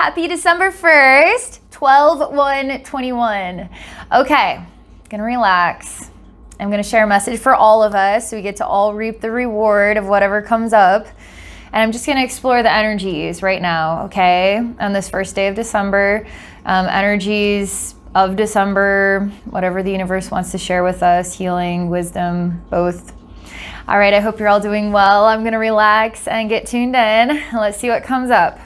Happy December 1st, 12/1/21. Okay, gonna relax. I'm gonna share a message for all of us so we get to all reap the reward of whatever comes up. And I'm just gonna explore the energies right now, okay? On this first day of December, energies of December, whatever the universe wants to share with us, healing, wisdom, both. All right, I hope you're all doing well. I'm gonna relax and get tuned in. Let's see what comes up.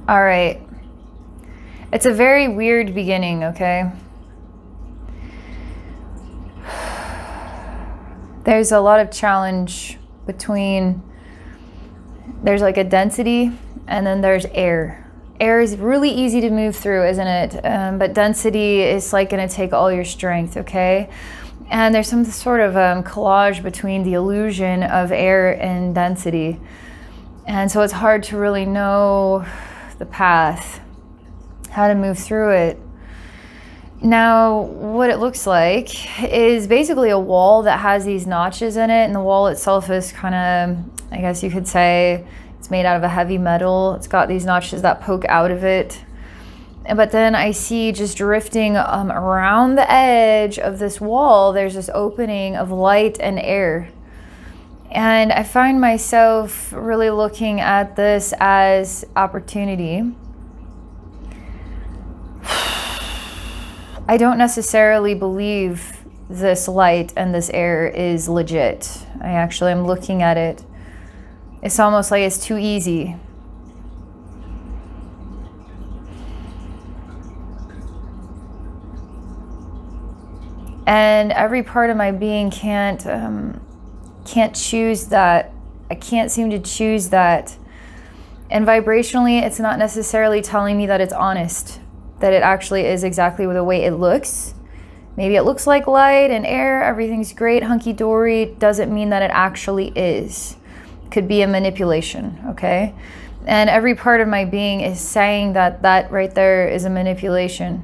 All right. It's a very weird beginning, okay? There's a lot of challenge between, there's like a density and then there's air. Air is really easy to move through, isn't it? But density is like gonna take all your strength, okay? And there's some sort of collage between the illusion of air and density. And so it's hard to really know the path, how to move through it. Now, what it looks like is basically a wall that has these notches in it, and the wall itself is kind of, I guess you could say, it's made out of a heavy metal. It's got these notches that poke out of it. But then I see just drifting around the edge of this wall, there's this opening of light and air. And I find myself really looking at this as opportunity. I don't necessarily believe this light and this air is legit. I actually am looking at it. It's almost like it's too easy. And every part of my being can't choose that. I can't seem to choose that. And vibrationally, it's not necessarily telling me that it's honest, that it actually is exactly the way it looks. Maybe it looks like light and air, everything's great, hunky-dory, doesn't mean that it actually is. Could be a manipulation, okay? And every part of my being is saying that that right there is a manipulation.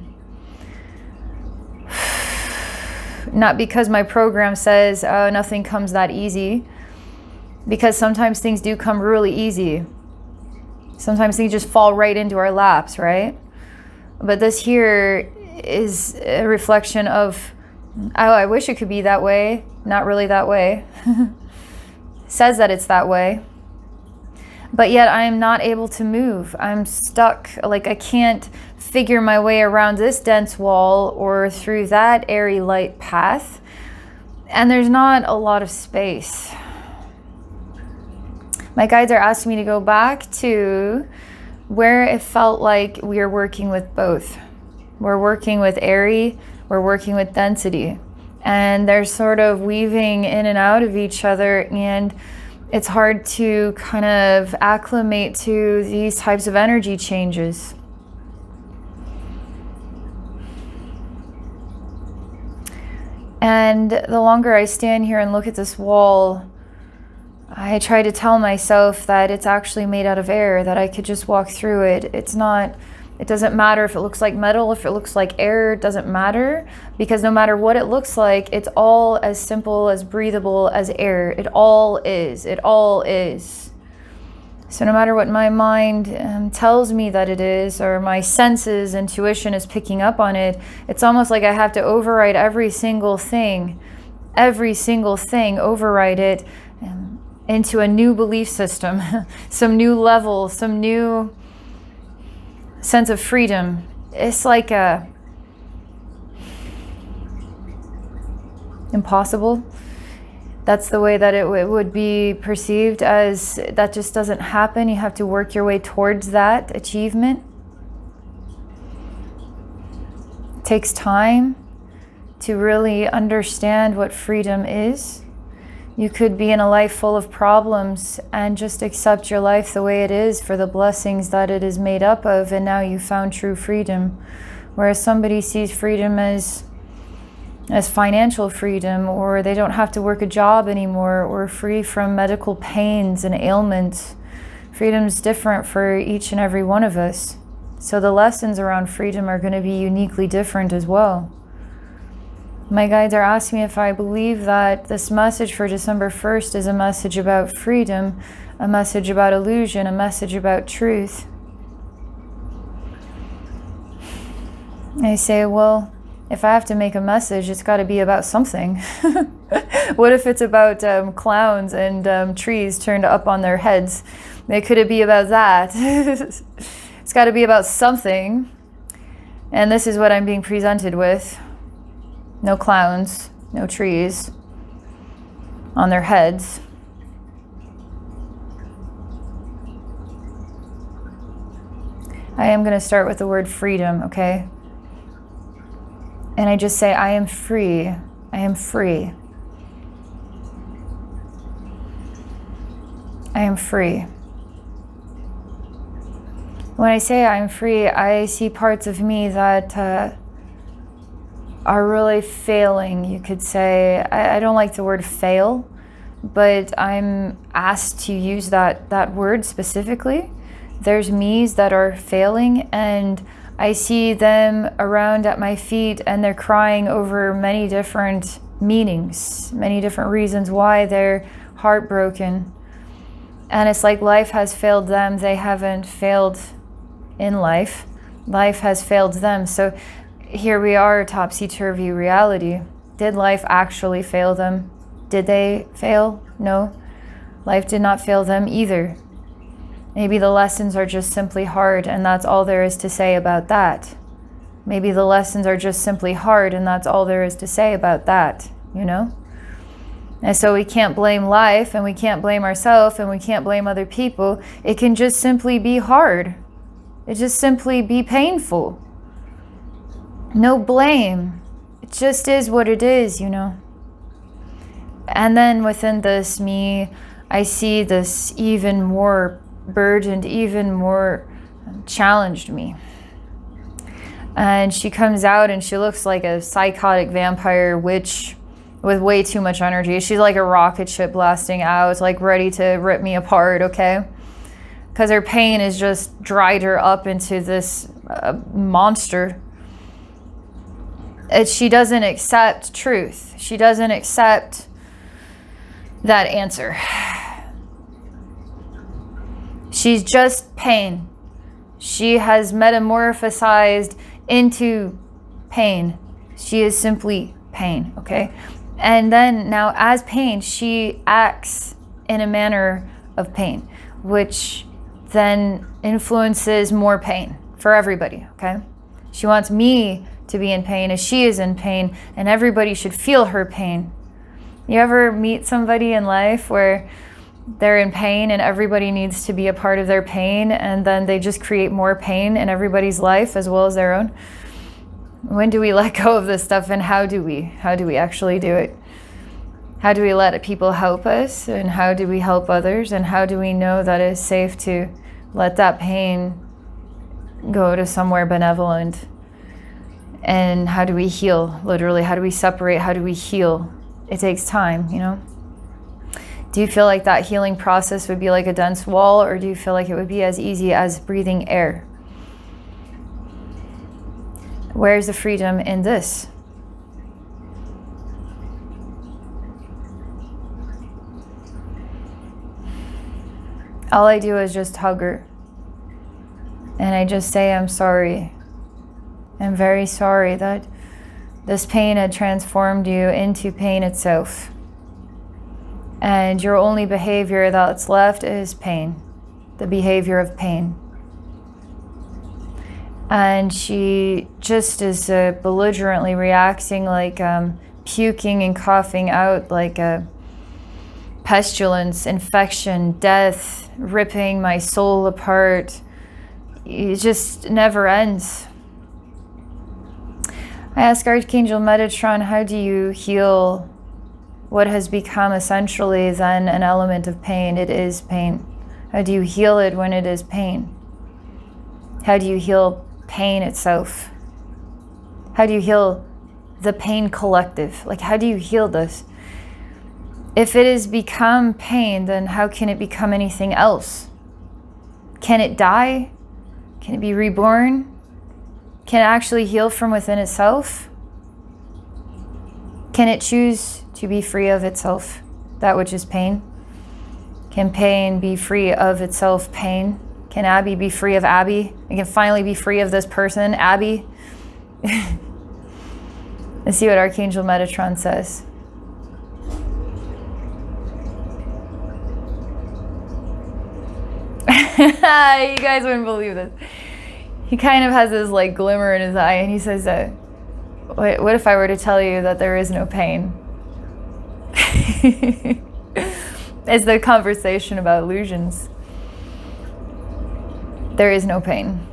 Not because my program says, oh, nothing comes that easy. Because sometimes things do come really easy. Sometimes things just fall right into our laps, right? But this here is a reflection of, oh, I wish it could be that way. Not really that way. Says that it's that way. But yet I am not able to move. I'm stuck. Like I can't figure my way around this dense wall or through that airy light path. And there's not a lot of space. My guides are asking me to go back to where it felt like we are working with both. We're working with airy, we're working with density. And they're sort of weaving in and out of each other, and it's hard to kind of acclimate to these types of energy changes. And the longer I stand here and look at this wall, I try to tell myself that it's actually made out of air, that I could just walk through it. It doesn't matter if it looks like metal, if it looks like air, it doesn't matter. Because no matter what it looks like, it's all as simple, as breathable as air. It all is. It all is. So no matter what my mind tells me that it is, or my senses, intuition is picking up on it, it's almost like I have to override every single thing, override it into a new belief system, some new level, some new sense of freedom. It's like impossible. That's the way that it would be perceived, as that just doesn't happen. You have to work your way towards that achievement. It takes time to really understand what freedom is. You could be in a life full of problems and just accept your life the way it is for the blessings that it is made up of, and now you found true freedom. Whereas somebody sees freedom as financial freedom, or they don't have to work a job anymore, or free from medical pains and ailments, Freedom's different for each and every one of us. So the lessons around freedom are going to be uniquely different as well. My guides are asking me if I believe that this message for December 1st is a message about freedom, a message about illusion, a message about truth. I say, well, if I have to make a message, it's got to be about something. What if it's about clowns and trees turned up on their heads? Could it be about that? It's got to be about something. And this is what I'm being presented with. No clowns, no trees on their heads. I am going to start with the word freedom, okay? And I just say, I am free. I am free. I am free. When I say I'm free, I see parts of me that are really failing, you could say. I don't like the word fail, but I'm asked to use that word specifically. There's me's that are failing, and I see them around at my feet, and they're crying over many different meanings, many different reasons why they're heartbroken. And it's like life has failed them. They haven't failed in life. Life has failed them. So here we are, topsy-turvy reality. Did life actually fail them? Did they fail? No. Life did not fail them either. Maybe the lessons are just simply hard, and that's all there is to say about that. Maybe the lessons are just simply hard, and that's all there is to say about that, you know? And so we can't blame life, and we can't blame ourselves, and we can't blame other people. It can just simply be hard. It just simply be painful. No blame. It just is what it is, you know? And then within this me, I see this even more burdened, even more challenged me. And she comes out and she looks like a psychotic vampire witch with way too much energy. She's like a rocket ship blasting out, like ready to rip me apart, okay? Because her pain has just dried her up into this monster. She doesn't accept truth. She doesn't accept that answer. She's just pain. She has metamorphosized into pain. She is simply pain, okay? And then now as pain, she acts in a manner of pain, which then influences more pain for everybody, okay? She wants me to be in pain as she is in pain, and everybody should feel her pain. You ever meet somebody in life where they're in pain and everybody needs to be a part of their pain, and then they just create more pain in everybody's life as well as their own? When do we let go of this stuff, and how do we actually do it? How do we let people help us, and how do we help others, and how do we know that it's safe to let that pain go to somewhere benevolent? And how do we heal? Literally, how do we separate? How do we heal? It takes time, you know? Do you feel like that healing process would be like a dense wall, or do you feel like it would be as easy as breathing air? Where's the freedom in this? All I do is just hug her. And I just say, I'm sorry. I'm very sorry that this pain had transformed you into pain itself. And your only behavior that's left is pain, the behavior of pain. And she just is belligerently reacting, like puking and coughing out like a pestilence, infection, death, ripping my soul apart. It just never ends. I ask Archangel Metatron, how do you heal what has become essentially then an element of pain? It is pain. How do you heal it when it is pain? How do you heal pain itself? How do you heal the pain collective? Like, how do you heal this? If it has become pain, then how can it become anything else? Can it die? Can it be reborn? Can it actually heal from within itself? Can it choose to be free of itself, that which is pain? Can pain be free of itself pain? Can Abbey be free of Abbey? It can finally be free of this person, Abbey. Let's see what Archangel Metatron says. You guys wouldn't believe this. He kind of has this like glimmer in his eye, and he says that, what if I were to tell you that there is no pain? It's the conversation about illusions. There is no pain.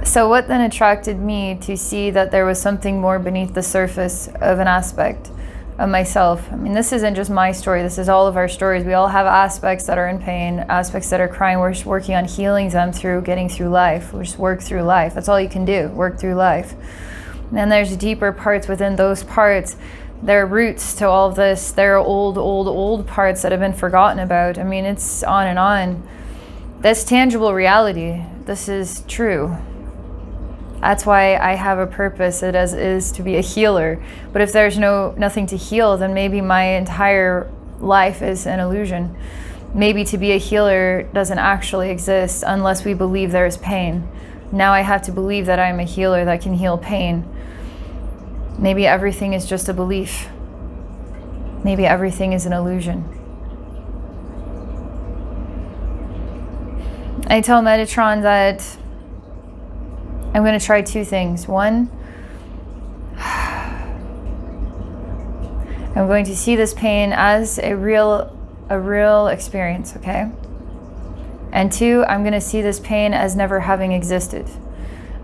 So what then attracted me to see that there was something more beneath the surface of an aspect of myself? I mean, this isn't just my story. This is all of our stories. We all have aspects that are in pain, aspects that are crying. We're just working on healing them through getting through life. We just work through life. That's all you can do, work through life. And then there's deeper parts within those parts. There are roots to all of this. There are old parts that have been forgotten about. I mean, it's on and on. That's tangible reality. This is true. That's why I have a purpose. It is to be a healer. But if there's nothing to heal, then maybe my entire life is an illusion. Maybe to be a healer doesn't actually exist unless we believe there is pain. Now I have to believe that I'm a healer that can heal pain. Maybe everything is just a belief. Maybe everything is an illusion. I tell Metatron that I'm going to try two things. One, I'm going to see this pain as a real experience, okay? And two, I'm going to see this pain as never having existed.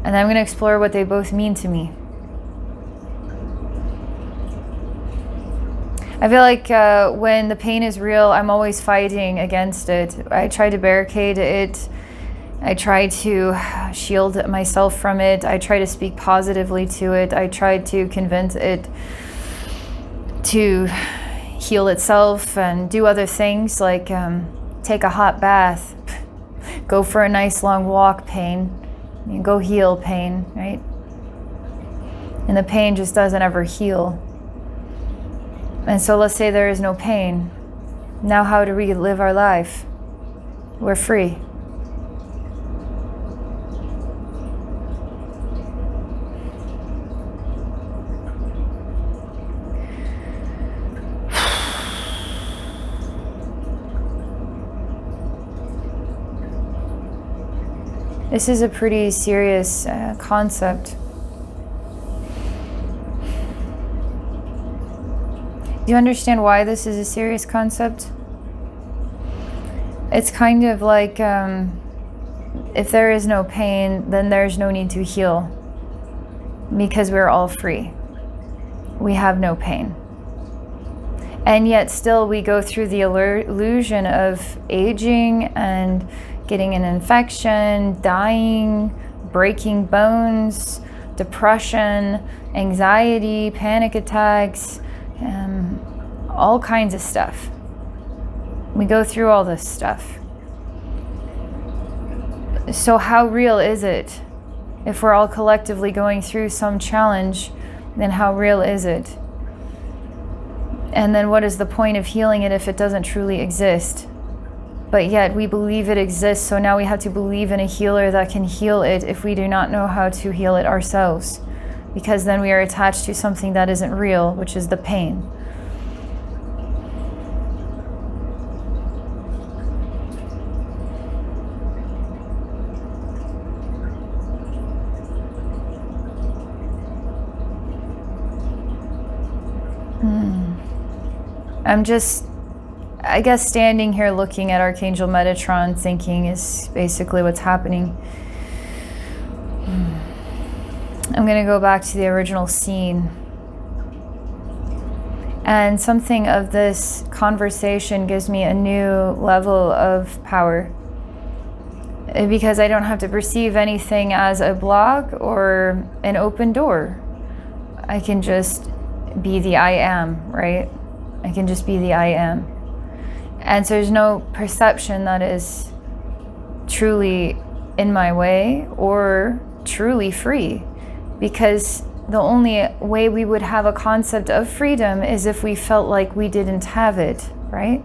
And I'm going to explore what they both mean to me. I feel like when the pain is real, I'm always fighting against it. I try to barricade it. I try to shield myself from it. I try to speak positively to it. I try to convince it to heal itself and do other things like take a hot bath, go for a nice long walk, pain. Go heal pain, right? And the pain just doesn't ever heal. And so let's say there is no pain. Now how do we live our life? We're free. This is a pretty serious concept. Do you understand why this is a serious concept? It's kind of like if there is no pain, then there's no need to heal because we're all free. We have no pain. And yet still we go through the illusion of aging and getting an infection, dying, breaking bones, depression, anxiety, panic attacks, all kinds of stuff. We go through all this stuff. So how real is it? If we're all collectively going through some challenge, then how real is it? And then what is the point of healing it if it doesn't truly exist? But yet we believe it exists, so now we have to believe in a healer that can heal it if we do not know how to heal it ourselves. Because then we are attached to something that isn't real, which is the pain. I'm just, I guess, standing here looking at Archangel Metatron thinking is basically what's happening. I'm going to go back to the original scene. And something of this conversation gives me a new level of power. Because I don't have to perceive anything as a block or an open door. I can just be the I am, right? I can just be the I am. And so there's no perception that is truly in my way or truly free. Because the only way we would have a concept of freedom is if we felt like we didn't have it, right?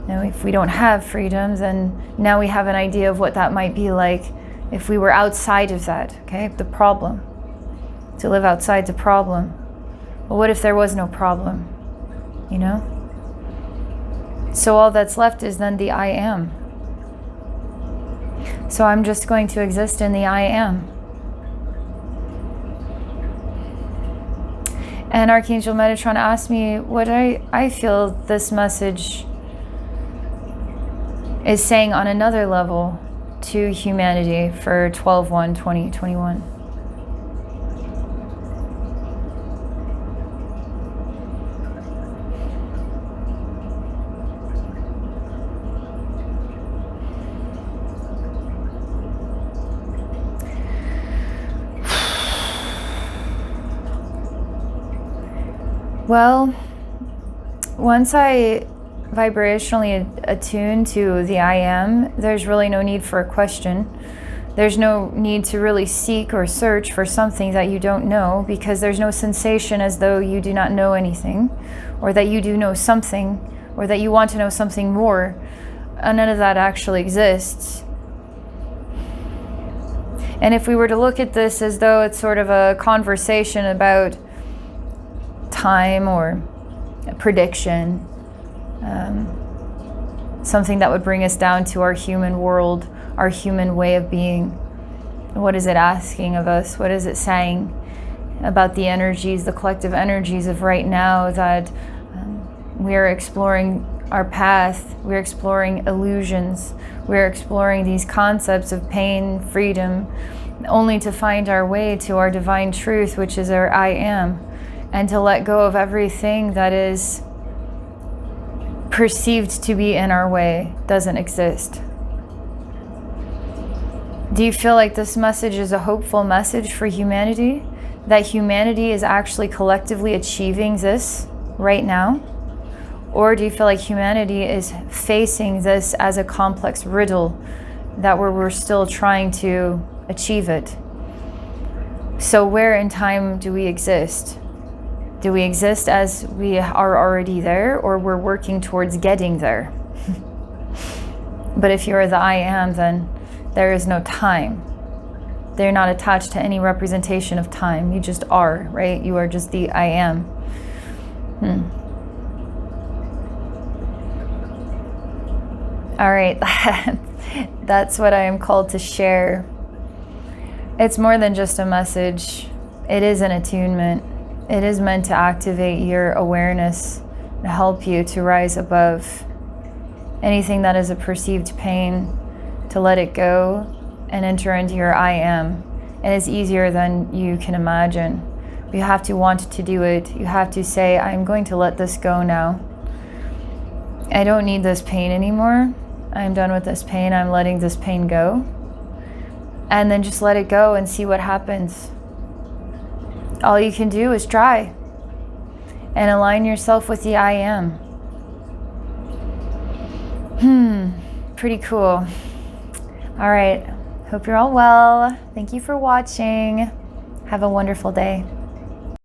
Now, if we don't have freedom, then now we have an idea of what that might be like if we were outside of that, okay? The problem. To live outside the problem. Well, what if there was no problem? You know? So all that's left is then the I am. So I'm just going to exist in the I am. And Archangel Metatron asked me what I feel this message is saying on another level to humanity for 12/1/2021. Well, once I vibrationally attune to the I am, there's really no need for a question. There's no need to really seek or search for something that you don't know, because there's no sensation as though you do not know anything, or that you do know something, or that you want to know something more. None of that actually exists. And if we were to look at this as though it's sort of a conversation about time or a prediction, something that would bring us down to our human world, our human way of being. What is it asking of us? What is it saying about the energies, the collective energies of right now, that we are exploring our path, we're exploring illusions, we're exploring these concepts of pain, freedom, only to find our way to our divine truth, which is our I am, and to let go of everything that is perceived to be in our way, doesn't exist. Do you feel like this message is a hopeful message for humanity? That humanity is actually collectively achieving this right now? Or do you feel like humanity is facing this as a complex riddle that we're still trying to achieve it? So where in time do we exist? Do we exist as we are already there, or we're working towards getting there? But if you're the I am, then there is no time. They're not attached to any representation of time. You just are, right? You are just the I am. All right, that's what I am called to share. It's more than just a message. It is an attunement. It is meant to activate your awareness and help you to rise above anything that is a perceived pain, to let it go and enter into your I am. And it's easier than you can imagine. You have to want to do it. You have to say, I'm going to let this go now. I don't need this pain anymore. I'm done with this pain. I'm letting this pain go. And then just let it go and see what happens. All you can do is try and align yourself with the I am. Pretty cool. All right. Hope you're all well. Thank you for watching. Have a wonderful day.